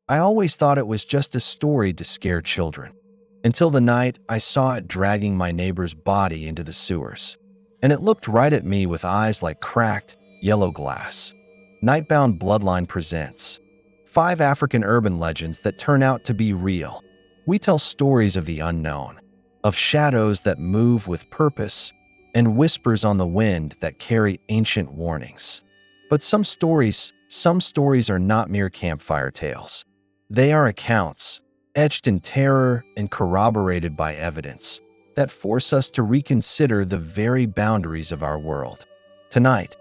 I always thought it was just a story to scare children, until the night I saw it dragging my neighbor's body into the sewers. And it looked right at me with eyes like cracked, yellow glass. Nightbound Bloodline presents 5 African urban legends that turn out to be real. We tell stories of the unknown, of shadows that move with purpose, and whispers on the wind that carry ancient warnings. But some stories are not mere campfire tales. They are accounts, etched in terror and corroborated by evidence, that force us to reconsider the very boundaries of our world. Tonight,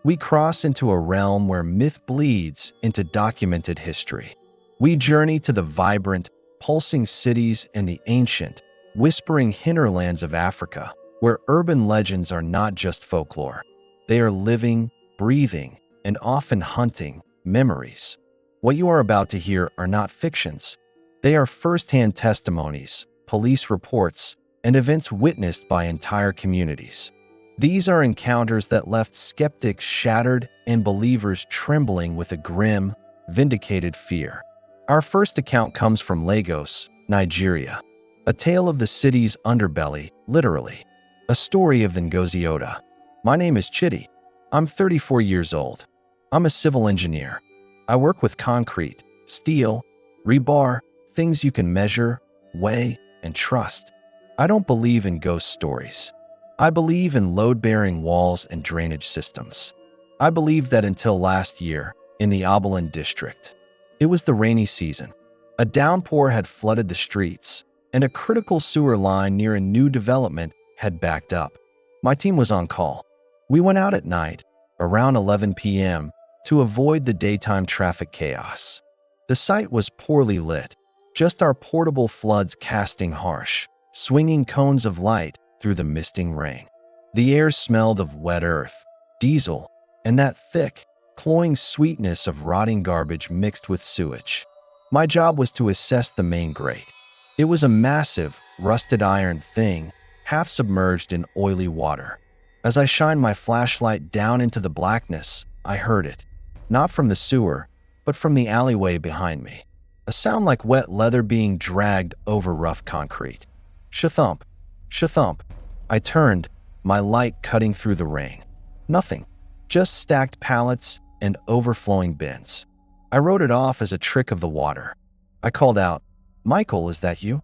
we cross into a realm where myth bleeds into documented history. We journey to the vibrant, pulsing cities and the ancient, whispering hinterlands of Africa, where urban legends are not just folklore. They are living, breathing, and often hunting memories. What you are about to hear are not fictions. They are first-hand testimonies, police reports, and events witnessed by entire communities. These are encounters that left skeptics shattered and believers trembling with a grim, vindicated fear. Our first account comes from Lagos, Nigeria. A tale of the city's underbelly, literally. A story of the Ngozi Oda. My name is Chitty. I'm 34 years old. I'm a civil engineer. I work with concrete, steel, rebar, things you can measure, weigh, and trust. I don't believe in ghost stories. I believe in load-bearing walls and drainage systems. I believe that until last year, in the Oberlin district, it was the rainy season. A downpour had flooded the streets, and a critical sewer line near a new development had backed up. My team was on call. We went out at night, around 11 p.m., to avoid the daytime traffic chaos. The site was poorly lit, just our portable floods casting harsh, swinging cones of light through the misting rain. The air smelled of wet earth, diesel, and that thick, cloying sweetness of rotting garbage mixed with sewage. My job was to assess the main grate. It was a massive, rusted iron thing, half submerged in oily water. As I shined my flashlight down into the blackness, I heard it. Not from the sewer, but from the alleyway behind me. A sound like wet leather being dragged over rough concrete. Shathump, shathump. I turned, my light cutting through the rain. Nothing, just stacked pallets and overflowing bins. I wrote it off as a trick of the water. I called out, "Michael, is that you?"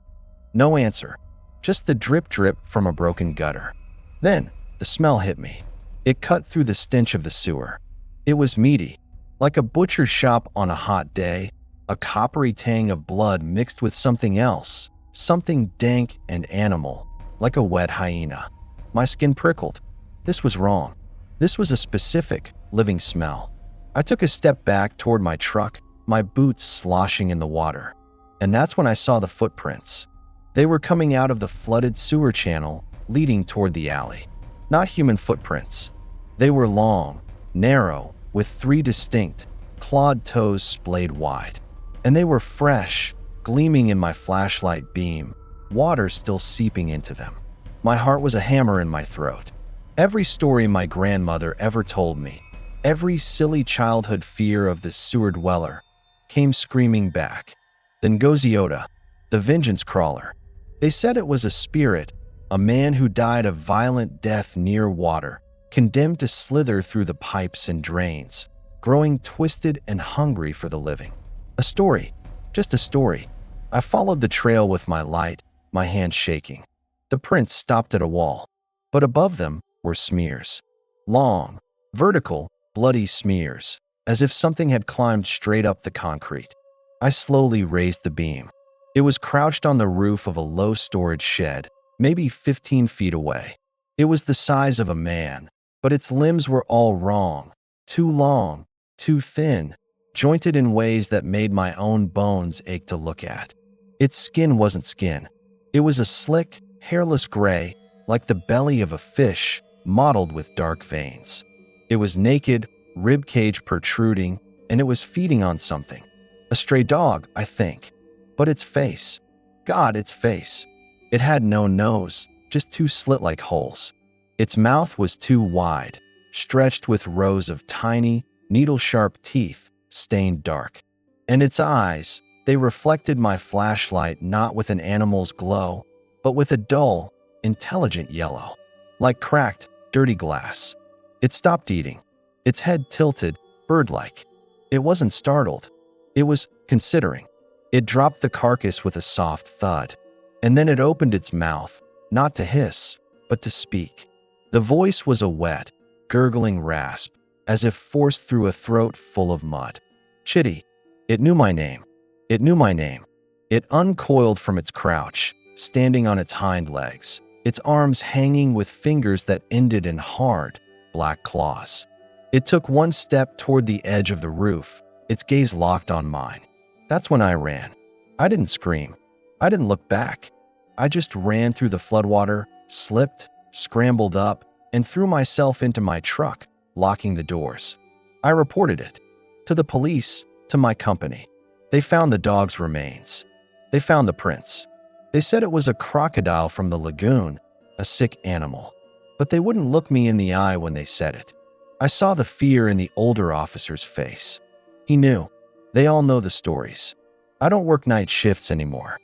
No answer, just the drip from a broken gutter. Then, the smell hit me. It cut through the stench of the sewer. It was meaty, like a butcher's shop on a hot day, a coppery tang of blood mixed with something else, something dank and animal, like a wet hyena. My skin prickled. This was wrong. This was a specific, living smell. I took a step back toward my truck, my boots sloshing in the water. And that's when I saw the footprints. They were coming out of the flooded sewer channel, leading toward the alley. Not human footprints. They were long, narrow, with 3 distinct, clawed toes splayed wide. And they were fresh, gleaming in my flashlight beam, water still seeping into them. My heart was a hammer in my throat. Every story my grandmother ever told me, every silly childhood fear of the sewer dweller, came screaming back. The Ngozi Oda, the vengeance crawler. They said it was a spirit, a man who died a violent death near water, condemned to slither through the pipes and drains, growing twisted and hungry for the living. A story, just a story. I followed the trail with my light, my hand shaking. The prints stopped at a wall, but above them were smears. Long, vertical, bloody smears, as if something had climbed straight up the concrete. I slowly raised the beam. It was crouched on the roof of a low storage shed, maybe 15 feet away. It was the size of a man, but its limbs were all wrong, too long, too thin, jointed in ways that made my own bones ache to look at. Its skin wasn't skin. It was a slick, hairless gray, like the belly of a fish, mottled with dark veins. It was naked, rib cage protruding, and it was feeding on something. A stray dog, I think. But its face. God, its face. It had no nose, just 2 slit-like holes. Its mouth was too wide, stretched with rows of tiny, needle-sharp teeth, stained dark. And its eyes, They reflected my flashlight not with an animal's glow, but with a dull, intelligent yellow, like cracked, dirty glass. It stopped eating, its head tilted, bird-like. It wasn't startled. It was considering. It dropped the carcass with a soft thud, and then it opened its mouth, not to hiss, but to speak. The voice was a wet, gurgling rasp, as if forced through a throat full of mud. Chitty. It knew my name. It knew my name. It uncoiled from its crouch, standing on its hind legs, its arms hanging with fingers that ended in hard, black claws. It took one step toward the edge of the roof, its gaze locked on mine. That's when I ran. I didn't scream. I didn't look back. I just ran through the floodwater, slipped, scrambled up, and threw myself into my truck, locking the doors. I reported it. To the police, to my company. They found the dog's remains. They found the prints. They said it was a crocodile from the lagoon, a sick animal. But they wouldn't look me in the eye when they said it. I saw the fear in the older officer's face. He knew. They all know the stories. I don't work night shifts anymore.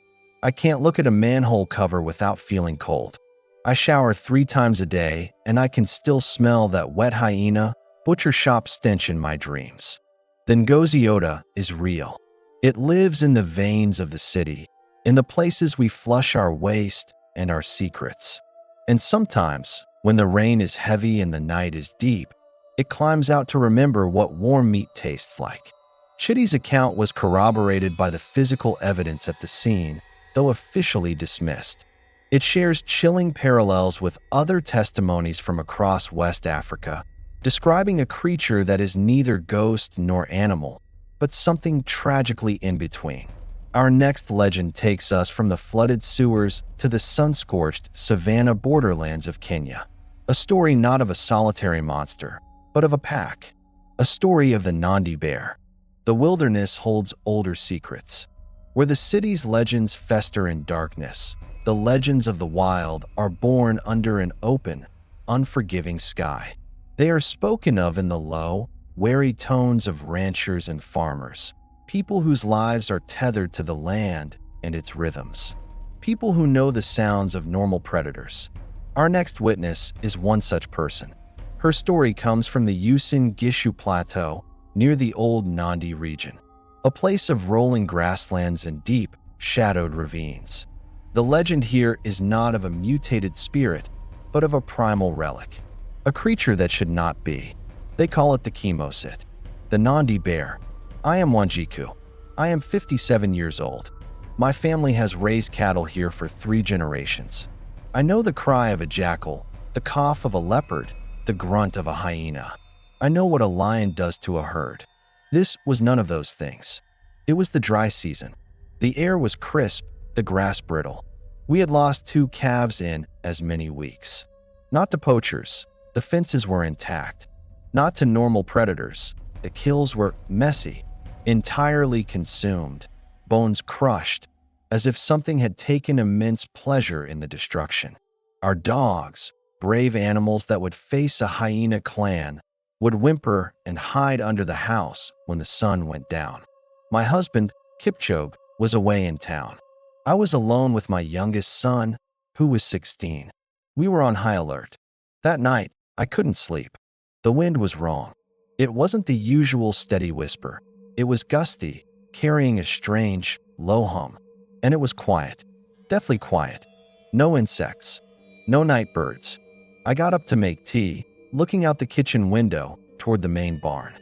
I can't look at a manhole cover without feeling cold. I shower 3 times a day, and I can still smell that wet hyena, butcher shop stench in my dreams. The Ngozi Oda is real. It lives in the veins of the city, in the places we flush our waste and our secrets. And sometimes, when the rain is heavy and the night is deep, it climbs out to remember what warm meat tastes like. Chitty's account was corroborated by the physical evidence at the scene, though officially dismissed. It shares chilling parallels with other testimonies from across West Africa, describing a creature that is neither ghost nor animal, but something tragically in between. Our next legend takes us from the flooded sewers to the sun-scorched savanna borderlands of Kenya. A story not of a solitary monster, but of a pack. A story of the Nandi bear. The wilderness holds older secrets. Where the city's legends fester in darkness, the legends of the wild are born under an open, unforgiving sky. They are spoken of in the low, wary tones of ranchers and farmers, people whose lives are tethered to the land and its rhythms, people who know the sounds of normal predators. Our next witness is one such person. Her story comes from the Uasin Gishu Plateau near the old Nandi region, a place of rolling grasslands and deep, shadowed ravines. The legend here is not of a mutated spirit, but of a primal relic, a creature that should not be. They call it the chemosit, the Nandi bear. I am Wanjiku. I am 57 years old. My family has raised cattle here for 3 generations. I know the cry of a jackal, the cough of a leopard, the grunt of a hyena. I know what a lion does to a herd. This was none of those things. It was the dry season. The air was crisp, the grass brittle. We had lost 2 calves in as many weeks. Not to poachers, the fences were intact. Not to normal predators, the kills were messy, entirely consumed, bones crushed, as if something had taken immense pleasure in the destruction. Our dogs, brave animals that would face a hyena clan, would whimper and hide under the house when the sun went down. My husband, Kipchoge, was away in town. I was alone with my youngest son, who was 16. We were on high alert. That night, I couldn't sleep. The wind was wrong. It wasn't the usual steady whisper. It was gusty, carrying a strange, low hum. And it was quiet. Deathly quiet. No insects. No night birds. I got up to make tea, looking out the kitchen window toward the main barn.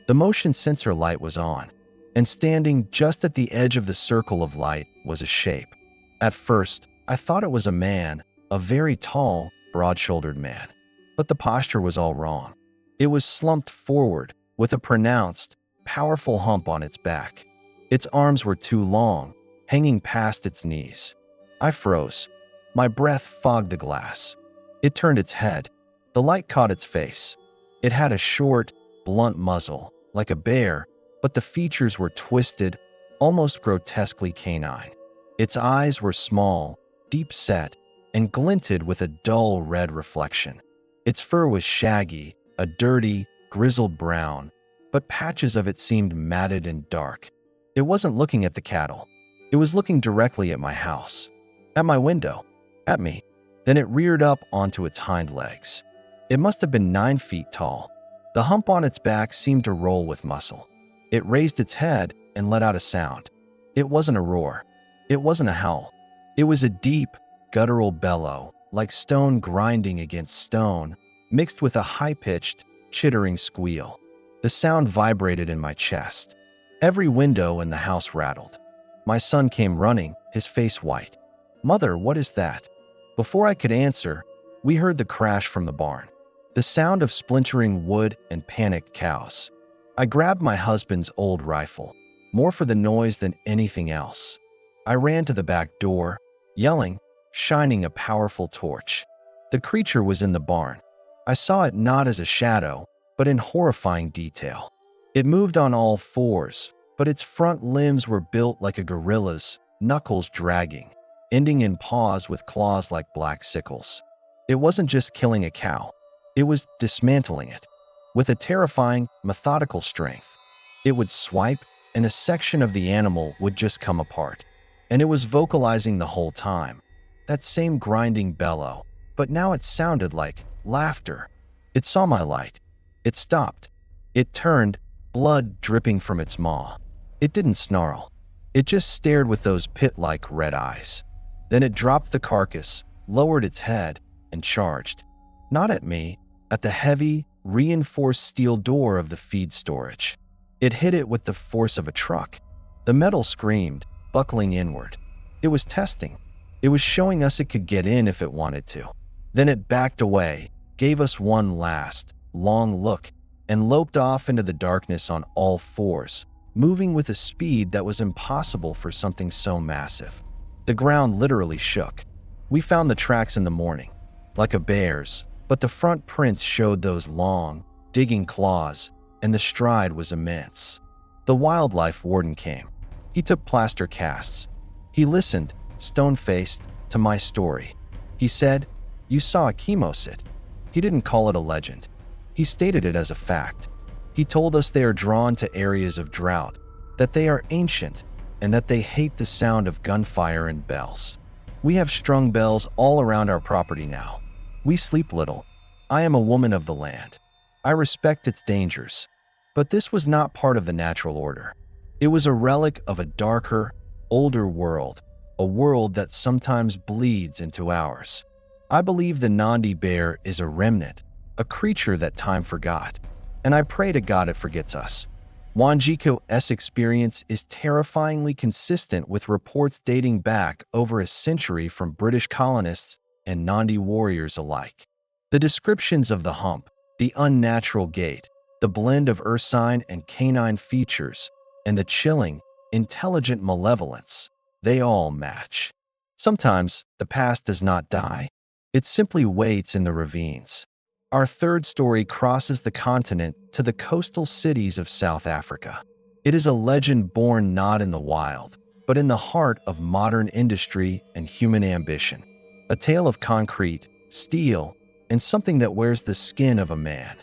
The motion sensor light was on, and standing just at the edge of the circle of light was a shape. At first, I thought it was a man, a very tall, broad-shouldered man. But the posture was all wrong. It was slumped forward, with a pronounced, powerful hump on its back. Its arms were too long, hanging past its knees. I froze. My breath fogged the glass. It turned its head. The light caught its face. It had a short, blunt muzzle, like a bear, but the features were twisted, almost grotesquely canine. Its eyes were small, deep-set, and glinted with a dull red reflection. Its fur was shaggy, a dirty, grizzled brown, but patches of it seemed matted and dark. It wasn't looking at the cattle. It was looking directly at my house, at my window, at me. Then it reared up onto its hind legs. It must have been 9 feet tall. The hump on its back seemed to roll with muscle. It raised its head and let out a sound. It wasn't a roar. It wasn't a howl. It was a deep, guttural bellow, like stone grinding against stone, mixed with a high-pitched, chittering squeal. The sound vibrated in my chest. Every window in the house rattled. My son came running, his face white. "Mother, what is that?" Before I could answer, we heard the crash from the barn, the sound of splintering wood and panicked cows. I grabbed my husband's old rifle, more for the noise than anything else. I ran to the back door, yelling, shining a powerful torch. The creature was in the barn. I saw it not as a shadow, but in horrifying detail. It moved on all fours, but its front limbs were built like a gorilla's, knuckles dragging, ending in paws with claws like black sickles. It wasn't just killing a cow. It was dismantling it. With a terrifying, methodical strength, it would swipe, and a section of the animal would just come apart. And it was vocalizing the whole time. That same grinding bellow, but now it sounded like laughter. It saw my light. It stopped. It turned, blood dripping from its maw. It didn't snarl. It just stared with those pit-like red eyes. Then it dropped the carcass, lowered its head, and charged. Not at me, at the heavy, reinforced steel door of the feed storage. It hit it with the force of a truck. The metal screamed, buckling inward. It was testing. It was showing us it could get in if it wanted to. Then it backed away, gave us one last, long look, and loped off into the darkness on all fours, moving with a speed that was impossible for something so massive. The ground literally shook. We found the tracks in the morning, like a bear's, but the front prints showed those long, digging claws, and the stride was immense. The wildlife warden came. He took plaster casts. He listened, stone-faced, to my story. He said, "You saw a chemosit." He didn't call it a legend. He stated it as a fact. He told us they are drawn to areas of drought, that they are ancient, and that they hate the sound of gunfire and bells. We have strung bells all around our property now. We sleep little. I am a woman of the land. I respect its dangers. But this was not part of the natural order. It was a relic of a darker, older world, a world that sometimes bleeds into ours. I believe the Nandi bear is a remnant, a creature that time forgot, and I pray to God it forgets us. Wanjiko's experience is terrifyingly consistent with reports dating back over a century from British colonists and Nandi warriors alike. The descriptions of the hump, the unnatural gait, the blend of ursine and canine features, and the chilling, intelligent malevolence, they all match. Sometimes the past does not die. It simply waits in the ravines. Our third story crosses the continent to the coastal cities of South Africa. It is a legend born not in the wild, but in the heart of modern industry and human ambition. A tale of concrete, steel, and something that wears the skin of a man.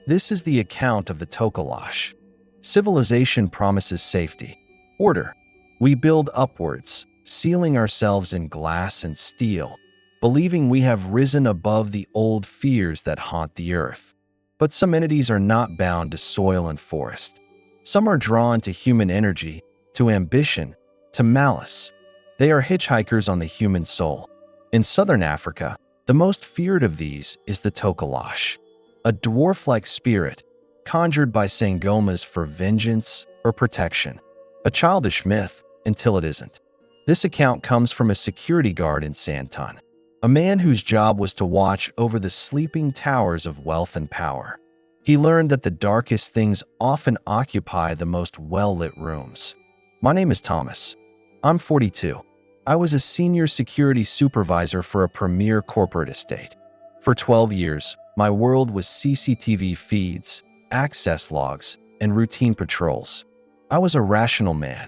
This is the account of the Tokalash. Civilization promises safety, order. We build upwards, sealing ourselves in glass and steel, believing we have risen above the old fears that haunt the earth. But some entities are not bound to soil and forest. Some are drawn to human energy, to ambition, to malice. They are hitchhikers on the human soul. In southern Africa, the most feared of these is the Tokalash, a dwarf-like spirit conjured by Sangomas for vengeance or protection. A childish myth until it isn't. This account comes from a security guard in Santon, a man whose job was to watch over the sleeping towers of wealth and power. He learned that the darkest things often occupy the most well-lit rooms. My name is Thomas. I'm 42. I was a senior security supervisor for a premier corporate estate. For 12 years, my world was CCTV feeds, access logs, and routine patrols. I was a rational man.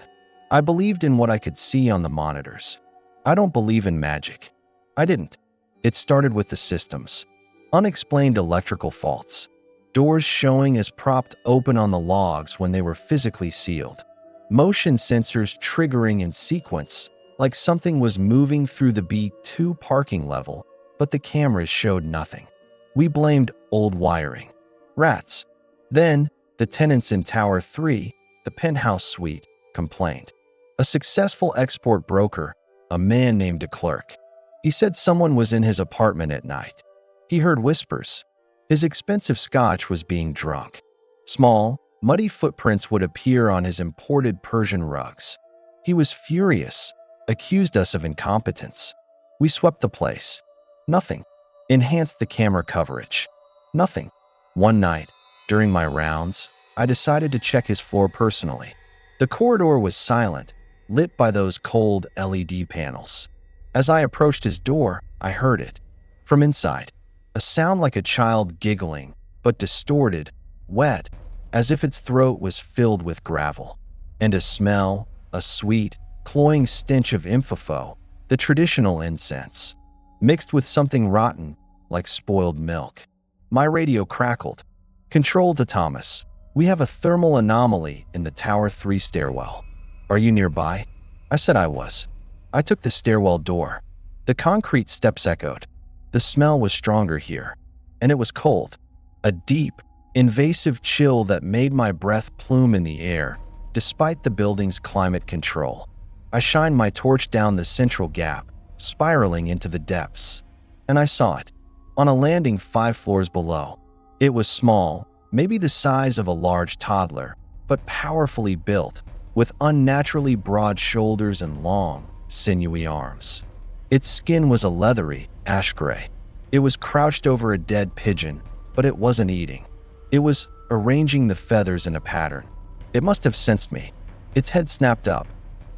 I believed in what I could see on the monitors. I don't believe in magic. I didn't. It started with the systems. Unexplained electrical faults. Doors showing as propped open on the logs when they were physically sealed. motion sensors triggering in sequence, like something was moving through the B2 parking level, but the cameras showed nothing. We blamed old wiring. Rats. Then, the tenants in Tower 3, the penthouse suite, complained. A successful export broker, a man named de Klerk. He said someone was in his apartment at night. He heard whispers. His expensive scotch was being drunk. Small, muddy footprints would appear on his imported Persian rugs. He was furious, accused us of incompetence. We swept the place. Nothing. Enhanced the camera coverage. Nothing. One night, during my rounds, I decided to check his floor personally. The corridor was silent, lit by those cold LED panels. As I approached his door, I heard it. From inside, a sound like a child giggling, but distorted, wet, as if its throat was filled with gravel. And a smell, a sweet, cloying stench of infofo, the traditional incense, mixed with something rotten, like spoiled milk. My radio crackled. Control to Thomas. We have a thermal anomaly in the Tower 3 stairwell. Are you nearby? I said I was. I took the stairwell door. The concrete steps echoed. The smell was stronger here, and it was cold. A deep, invasive chill that made my breath plume in the air, despite the building's climate control. I shined my torch down the central gap, spiraling into the depths. And I saw it. On a landing 5 floors below. It was small, maybe the size of a large toddler, but powerfully built, with unnaturally broad shoulders and long, sinewy arms. Its skin was a leathery, ash gray. It was crouched over a dead pigeon, but it wasn't eating. It was arranging the feathers in a pattern. It must have sensed me. Its head snapped up.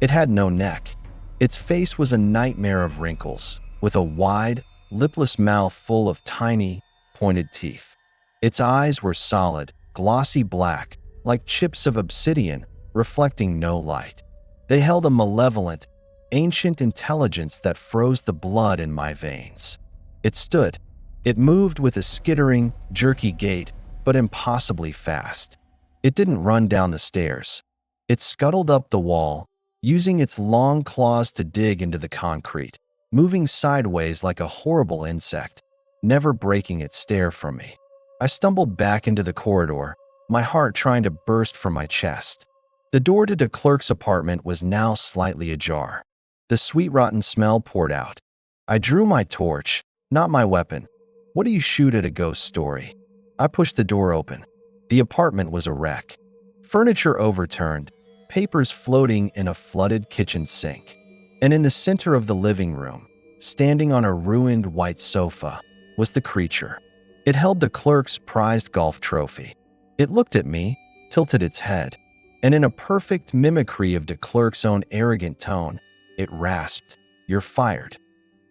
It had no neck. Its face was a nightmare of wrinkles, with a wide, lipless mouth full of tiny, pointed teeth. Its eyes were solid, glossy black, like chips of obsidian, reflecting no light. They held a malevolent, ancient intelligence that froze the blood in my veins. It stood. It moved with a skittering, jerky gait, but impossibly fast. It didn't run down the stairs. It scuttled up the wall, using its long claws to dig into the concrete, moving sideways like a horrible insect, never breaking its stare from me. I stumbled back into the corridor, my heart trying to burst from my chest. The door to de Klerk's apartment was now slightly ajar. The sweet rotten smell poured out. I drew my torch, not my weapon. What do you shoot at a ghost story? I pushed the door open. The apartment was a wreck. Furniture overturned, papers floating in a flooded kitchen sink. And in the center of the living room, standing on a ruined white sofa, was the creature. It held de Klerk's prized golf trophy. It looked at me, tilted its head, and in a perfect mimicry of de Klerk's own arrogant tone, it rasped, "You're fired."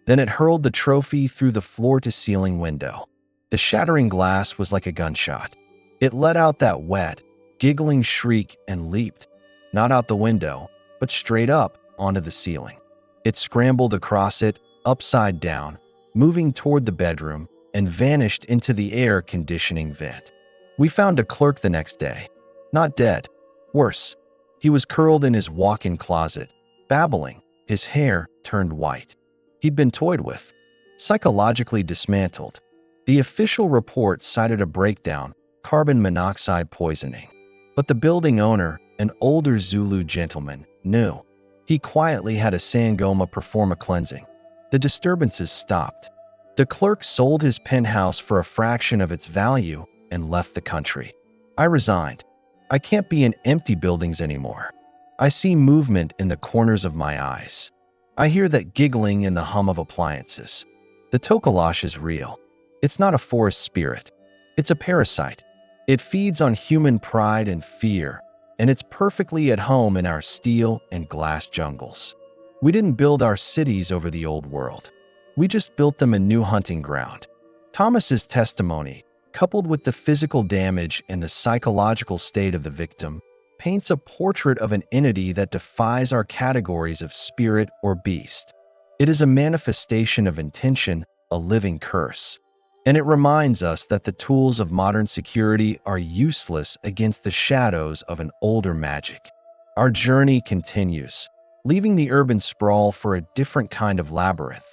Then it hurled the trophy through the floor-to-ceiling window. The shattering glass was like a gunshot. It let out that wet, giggling shriek and leaped, not out the window, but straight up onto the ceiling. It scrambled across it, upside down, moving toward the bedroom, and vanished into the air conditioning vent. We found de Klerk the next day. Not dead. Worse, he was curled in his walk-in closet, babbling, his hair turned white. He'd been toyed with, psychologically dismantled. The official report cited a breakdown, carbon monoxide poisoning. But the building owner, an older Zulu gentleman, knew. He quietly had a Sangoma perform a cleansing. The disturbances stopped. De Klerk sold his penthouse for a fraction of its value and left the country. I resigned. I can't be in empty buildings anymore. I see movement in the corners of my eyes. I hear that giggling in the hum of appliances. The Tokalash is real. It's not a forest spirit. It's a parasite. It feeds on human pride and fear, and it's perfectly at home in our steel and glass jungles. We didn't build our cities over the old world. We just built them a new hunting ground. Thomas's testimony, coupled with the physical damage and the psychological state of the victim, paints a portrait of an entity that defies our categories of spirit or beast. It is a manifestation of intention, a living curse. And it reminds us that the tools of modern security are useless against the shadows of an older magic. Our journey continues, leaving the urban sprawl for a different kind of labyrinth,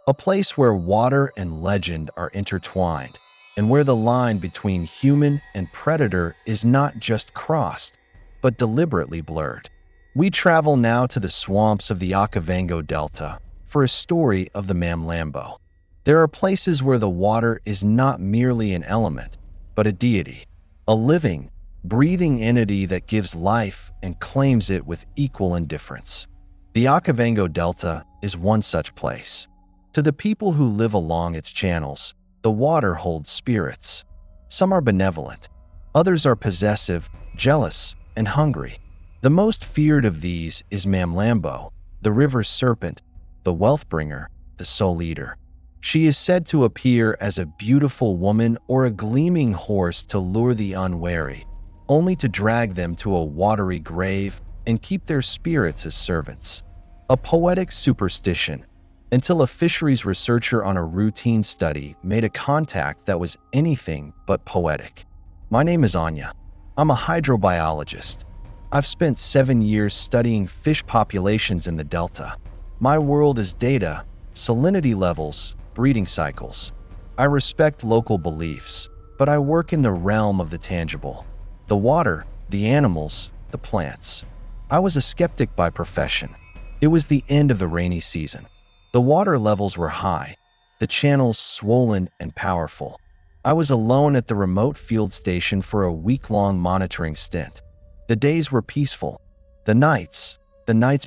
a place where water and legend are intertwined, and where the line between human and predator is not just crossed, but deliberately blurred. We travel now to the swamps of the Okavango Delta for a story of the Mamlambo. There are places where the water is not merely an element, but a deity, a living, breathing entity that gives life and claims it with equal indifference. The Okavango Delta is one such place. To the people who live along its channels, the water holds spirits. Some are benevolent, others are possessive, jealous, and hungry. The most feared of these is Mamlambo, the river serpent, the wealth bringer, the soul eater. She is said to appear as a beautiful woman or a gleaming horse to lure the unwary, only to drag them to a watery grave and keep their spirits as servants. A poetic superstition, until a fisheries researcher on a routine study made a contact that was anything but poetic. My name is Anya. I'm a hydrobiologist. I've spent 7 years studying fish populations in the Delta. My world is data, salinity levels, breeding cycles. I respect local beliefs, but I work in the realm of the tangible. The water, the animals, the plants. I was a skeptic by profession. It was the end of the rainy season. The water levels were high, the channels swollen and powerful. I was alone at the remote field station for a week-long monitoring stint. The days were peaceful. The nights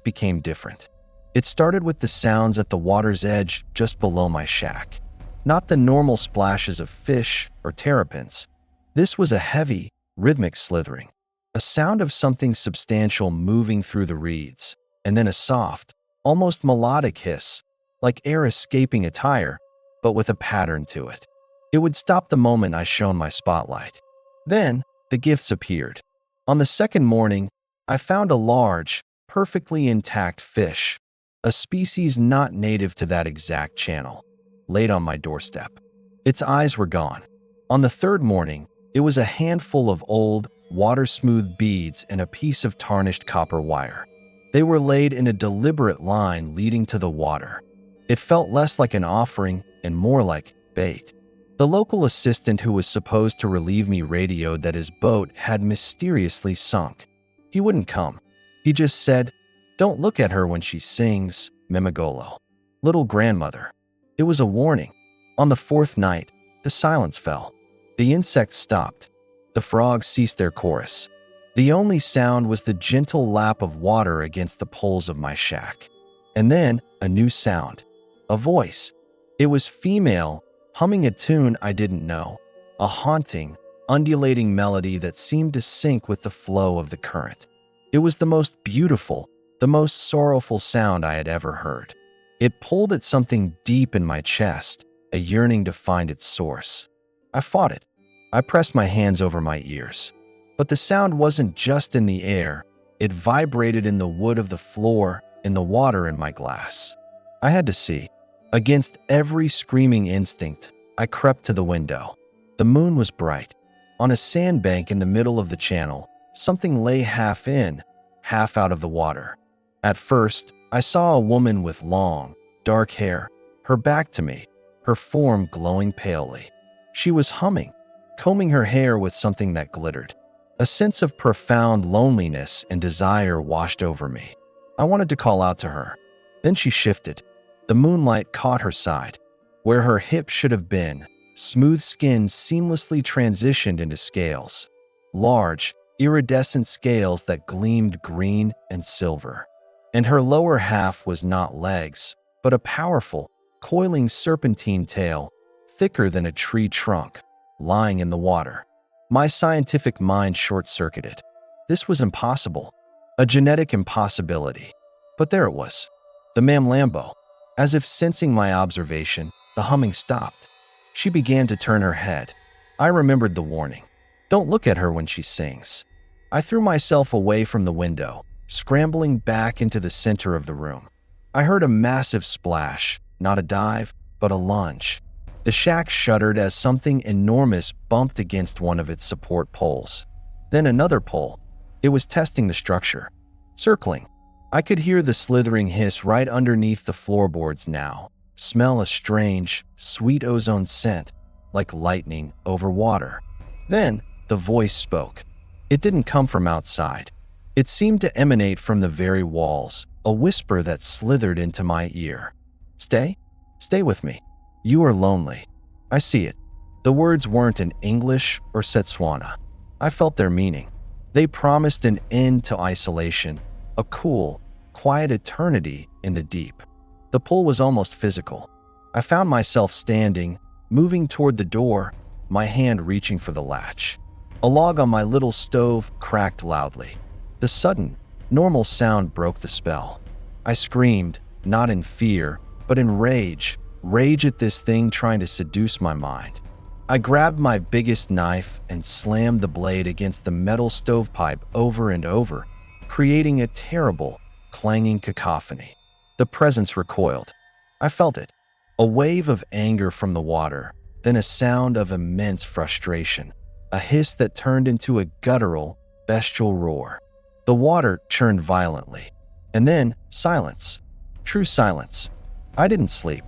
became different. It started with the sounds at the water's edge just below my shack. Not the normal splashes of fish or terrapins. This was a heavy, rhythmic slithering, a sound of something substantial moving through the reeds, and then a soft, almost melodic hiss, like air escaping a tire, but with a pattern to it. It would stop the moment I shone my spotlight. Then, the gifts appeared. On the second morning, I found a large, perfectly intact fish, a species not native to that exact channel, laid on my doorstep. Its eyes were gone. On the third morning, it was a handful of old, water-smooth beads and a piece of tarnished copper wire. They were laid in a deliberate line leading to the water. It felt less like an offering and more like bait. The local assistant who was supposed to relieve me radioed that his boat had mysteriously sunk. He wouldn't come. He just said, "Don't look at her when she sings, Memigolo, little grandmother." It was a warning. On the fourth night, the silence fell. The insects stopped. The frogs ceased their chorus. The only sound was the gentle lap of water against the poles of my shack. And then a new sound. A voice. It was female, humming a tune I didn't know. A haunting, undulating melody that seemed to sync with the flow of the current. It was the most beautiful, the most sorrowful sound I had ever heard. It pulled at something deep in my chest, a yearning to find its source. I fought it. I pressed my hands over my ears. But the sound wasn't just in the air. It vibrated in the wood of the floor, in the water in my glass. I had to see. Against every screaming instinct, I crept to the window. The moon was bright. On a sandbank in the middle of the channel, something lay half in, half out of the water. At first, I saw a woman with long, dark hair, her back to me, her form glowing palely. She was humming, combing her hair with something that glittered. A sense of profound loneliness and desire washed over me. I wanted to call out to her. Then she shifted. The moonlight caught her side. Where her hip should have been, smooth skin seamlessly transitioned into scales. Large, iridescent scales that gleamed green and silver. And her lower half was not legs, but a powerful, coiling serpentine tail, thicker than a tree trunk, lying in the water. My scientific mind short-circuited. This was impossible. A genetic impossibility. But there it was. The Mamlambo. As if sensing my observation, the humming stopped. She began to turn her head. I remembered the warning. Don't look at her when she sings. I threw myself away from the window, scrambling back into the center of the room. I heard a massive splash, not a dive, but a lunge. The shack shuddered as something enormous bumped against one of its support poles. Then another pole. It was testing the structure. circling. I could hear the slithering hiss right underneath the floorboards now, smell a strange, sweet ozone scent, like lightning over water. Then, the voice spoke. It didn't come from outside. It seemed to emanate from the very walls, a whisper that slithered into my ear. Stay? Stay with me. You are lonely. I see it. The words weren't in English or Setswana. I felt their meaning. They promised an end to isolation, a cool, quiet eternity in the deep. The pull was almost physical. I found myself standing, moving toward the door, my hand reaching for the latch. A log on my little stove cracked loudly. The sudden, normal sound broke the spell. I screamed, not in fear, but in rage at this thing trying to seduce my mind. I grabbed my biggest knife and slammed the blade against the metal stovepipe over and over, creating a terrible, clanging cacophony. The presence recoiled. I felt it. A wave of anger from the water, then a sound of immense frustration, a hiss that turned into a guttural, bestial roar. The water churned violently. And then, silence. True silence. I didn't sleep.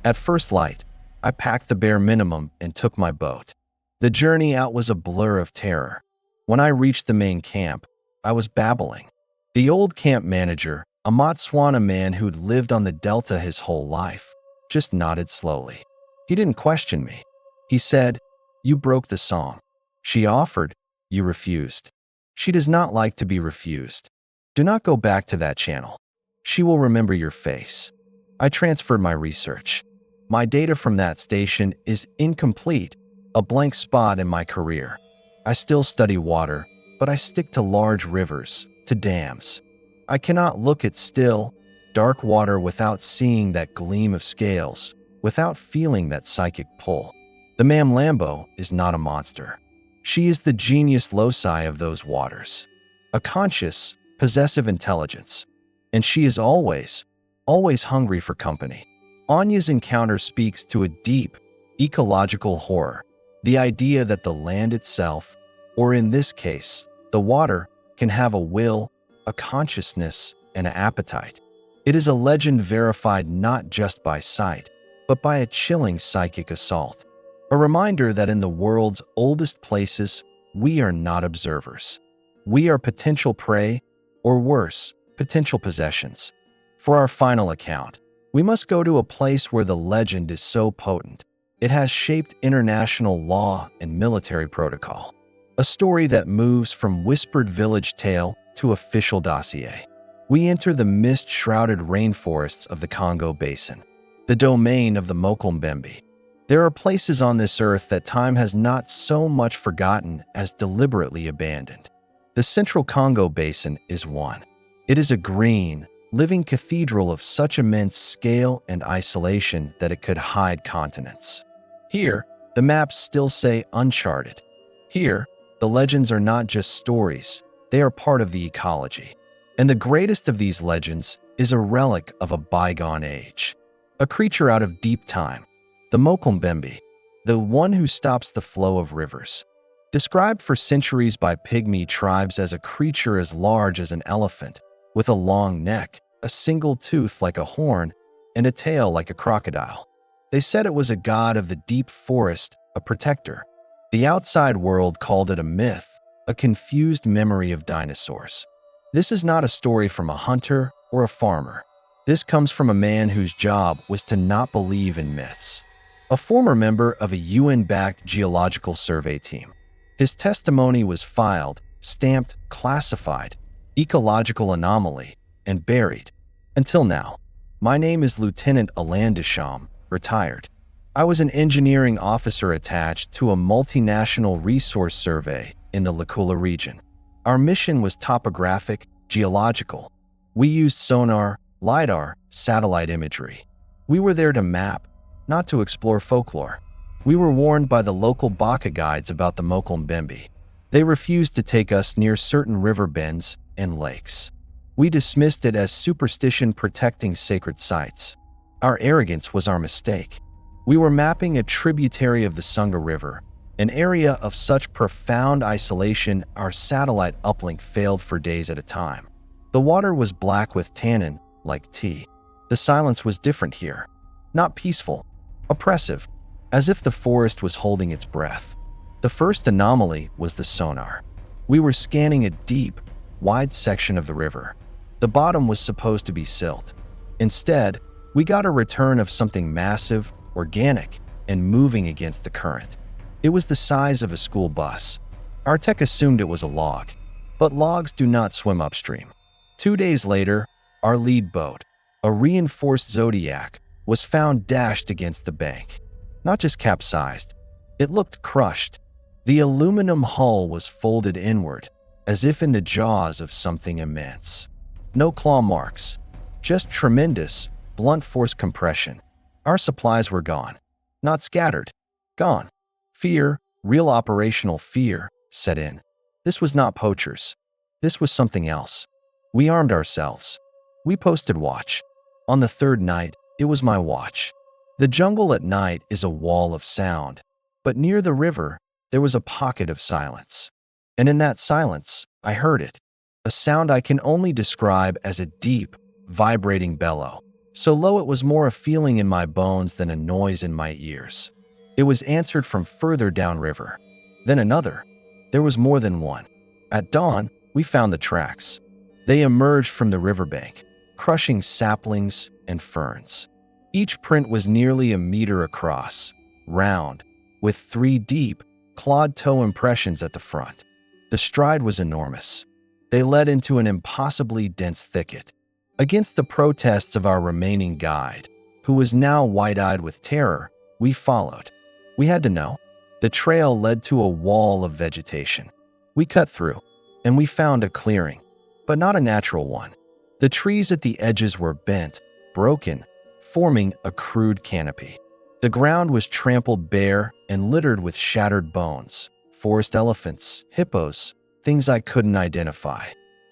At first light, I packed the bare minimum and took my boat. The journey out was a blur of terror. When I reached the main camp, I was babbling. The old camp manager, a Botswana man who'd lived on the delta his whole life, just nodded slowly. He didn't question me. He said, "You broke the song. She offered, you refused. She does not like to be refused. Do not go back to that channel. She will remember your face." I transferred my research. My data from that station is incomplete, a blank spot in my career. I still study water, but I stick to large rivers, to dams. I cannot look at still, dark water without seeing that gleam of scales, without feeling that psychic pull. The Mam Lambo is not a monster. She is the genius loci of those waters, a conscious, possessive intelligence. And she is always hungry for company. Anya's encounter speaks to a deep, ecological horror, the idea that the land itself, or in this case, the water, can have a will, a consciousness, and an appetite. It is a legend verified not just by sight, but by a chilling psychic assault. A reminder that in the world's oldest places, we are not observers. We are potential prey, or worse, potential possessions. For our final account, we must go to a place where the legend is so potent, it has shaped international law and military protocol. A story that moves from whispered village tale to official dossier. We enter the mist-shrouded rainforests of the Congo Basin, the domain of the Mokombembe. There are places on this earth that time has not so much forgotten as deliberately abandoned. The Central Congo Basin is one. It is a green, living cathedral of such immense scale and isolation that it could hide continents. Here, the maps still say uncharted. Here, the legends are not just stories, they are part of the ecology. And the greatest of these legends is a relic of a bygone age. A creature out of deep time, the Mokombembe, the one who stops the flow of rivers. Described for centuries by pygmy tribes as a creature as large as an elephant, with a long neck, a single tooth like a horn, and a tail like a crocodile. They said it was a god of the deep forest, a protector. The outside world called it a myth, a confused memory of dinosaurs. This is not a story from a hunter or a farmer. This comes from a man whose job was to not believe in myths. A former member of a UN-backed geological survey team. His testimony was filed, stamped, classified, ecological anomaly, and buried. Until now. My name is Lieutenant Alain Deschamps, retired. I was an engineering officer attached to a multinational resource survey in the Lakula region. Our mission was topographic, geological. We used sonar, LiDAR, satellite imagery. We were there to map, not to explore folklore. We were warned by the local Baka guides about the Mokombembe. They refused to take us near certain river bends and lakes. We dismissed it as superstition protecting sacred sites. Our arrogance was our mistake. We were mapping a tributary of the Sunga River, an area of such profound isolation our satellite uplink failed for days at a time. The water was black with tannin, like tea. The silence was different here. Not peaceful, oppressive, as if the forest was holding its breath. The first anomaly was the sonar. We were scanning a deep, wide section of the river. The bottom was supposed to be silt. Instead, we got a return of something massive, organic, and moving against the current. It was the size of a school bus. Our tech assumed it was a log, but logs do not swim upstream. 2 days later, our lead boat, a reinforced Zodiac, was found dashed against the bank. Not just capsized, it looked crushed. The aluminum hull was folded inward, as if in the jaws of something immense. No claw marks, just tremendous, blunt force compression. Our supplies were gone. Not scattered, gone. Fear, real operational fear, set in. This was not poachers. This was something else. We armed ourselves. We posted watch. On the third night, it was my watch. The jungle at night is a wall of sound, but near the river, there was a pocket of silence. And in that silence, I heard it. A sound I can only describe as a deep, vibrating bellow. So low it was more a feeling in my bones than a noise in my ears. It was answered from further downriver. Then another. There was more than one. At dawn, we found the tracks. They emerged from the riverbank, crushing saplings and ferns. Each print was nearly a meter across, round, with 3 deep, clawed toe impressions at the front. The stride was enormous. They led into an impossibly dense thicket. Against the protests of our remaining guide, who was now wide-eyed with terror, we followed. We had to know. The trail led to a wall of vegetation. We cut through, and we found a clearing, but not a natural one. The trees at the edges were bent, broken, forming a crude canopy. The ground was trampled bare and littered with shattered bones, forest elephants, hippos, things I couldn't identify.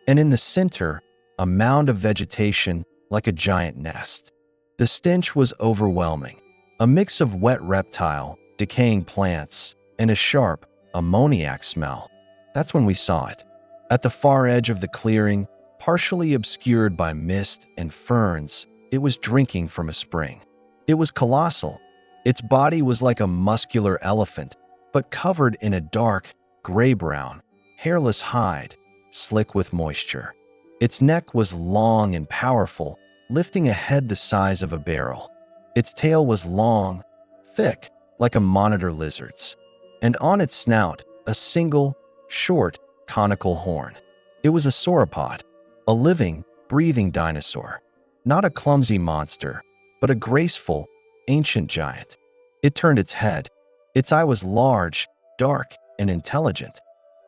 And in the center, a mound of vegetation like a giant nest. The stench was overwhelming, a mix of wet reptile, decaying plants, and a sharp, ammoniac smell. That's when we saw it. At the far edge of the clearing, partially obscured by mist and ferns, it was drinking from a spring. It was colossal. Its body was like a muscular elephant, but covered in a dark, gray-brown, hairless hide, slick with moisture. Its neck was long and powerful, lifting a head the size of a barrel. Its tail was long, thick, like a monitor lizard's, and on its snout, a single, short, conical horn. It was a sauropod, a living, breathing dinosaur. Not a clumsy monster, but a graceful, ancient giant. It turned its head. Its eye was large, dark, and intelligent.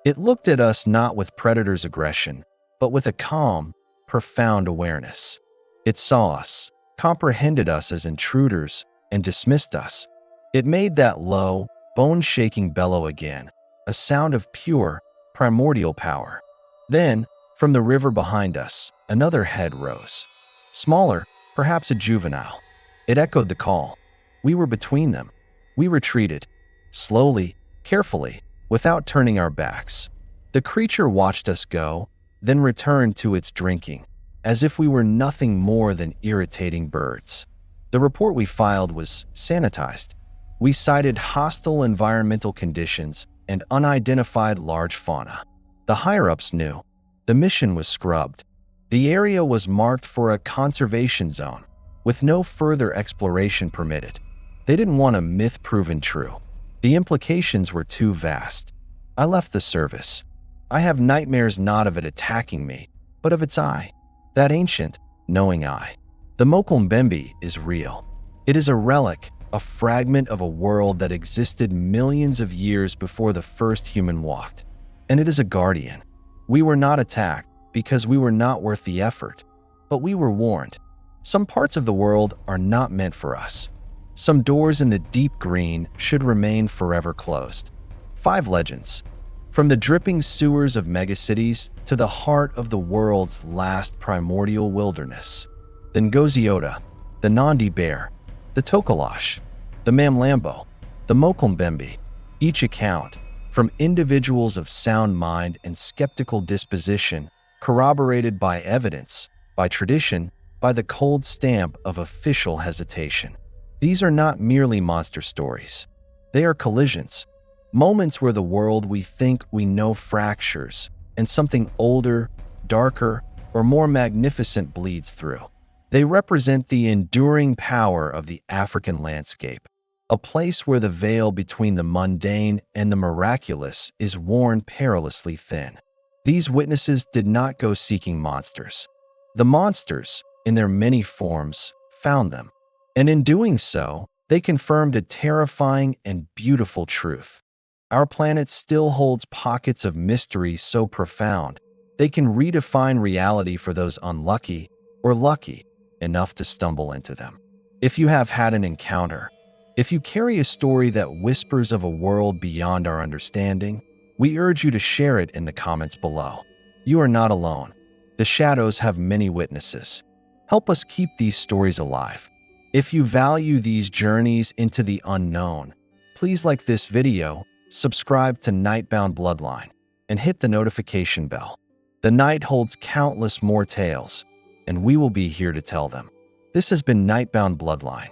It looked at us not with predator's aggression, but with a calm, profound awareness. It saw us, comprehended us as intruders, and dismissed us. It made that low, bone-shaking bellow again, a sound of pure, primordial power. Then, from the river behind us, another head rose. Smaller, perhaps a juvenile. It echoed the call. We were between them. We retreated, slowly, carefully, without turning our backs. The creature watched us go, then returned to its drinking, as if we were nothing more than irritating birds. The report we filed was sanitized. We cited hostile environmental conditions and unidentified large fauna. The higher-ups knew. The mission was scrubbed. The area was marked for a conservation zone, with no further exploration permitted. They didn't want a myth proven true. The implications were too vast. I left the service. I have nightmares not of it attacking me, but of its eye. That ancient, knowing eye. The Mokombembe is real. It is a relic, a fragment of a world that existed millions of years before the first human walked. And it is a guardian. We were not attacked because we were not worth the effort, but we were warned. Some parts of the world are not meant for us. Some doors in the deep green should remain forever closed. 5 legends. From the dripping sewers of megacities to the heart of the world's last primordial wilderness. The Ngozi-Oda, the Nandi bear, the Tokalash, the Mamlambo, the Mokombembe. Each account, from individuals of sound mind and skeptical disposition, corroborated by evidence, by tradition, by the cold stamp of official hesitation. These are not merely monster stories. They are collisions, moments where the world we think we know fractures, and something older, darker, or more magnificent bleeds through. They represent the enduring power of the African landscape, a place where the veil between the mundane and the miraculous is worn perilously thin. These witnesses did not go seeking monsters. The monsters, in their many forms, found them. And in doing so, they confirmed a terrifying and beautiful truth. Our planet still holds pockets of mystery so profound, they can redefine reality for those unlucky or lucky enough to stumble into them. If you have had an encounter, if you carry a story that whispers of a world beyond our understanding, we urge you to share it in the comments below. You are not alone. The shadows have many witnesses. Help us keep these stories alive. If you value these journeys into the unknown, please like this video, subscribe to Nightbound Bloodline, and hit the notification bell. The night holds countless more tales, and we will be here to tell them. This has been Nightbound Bloodline.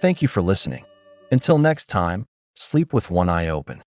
Thank you for listening. Until next time, sleep with one eye open.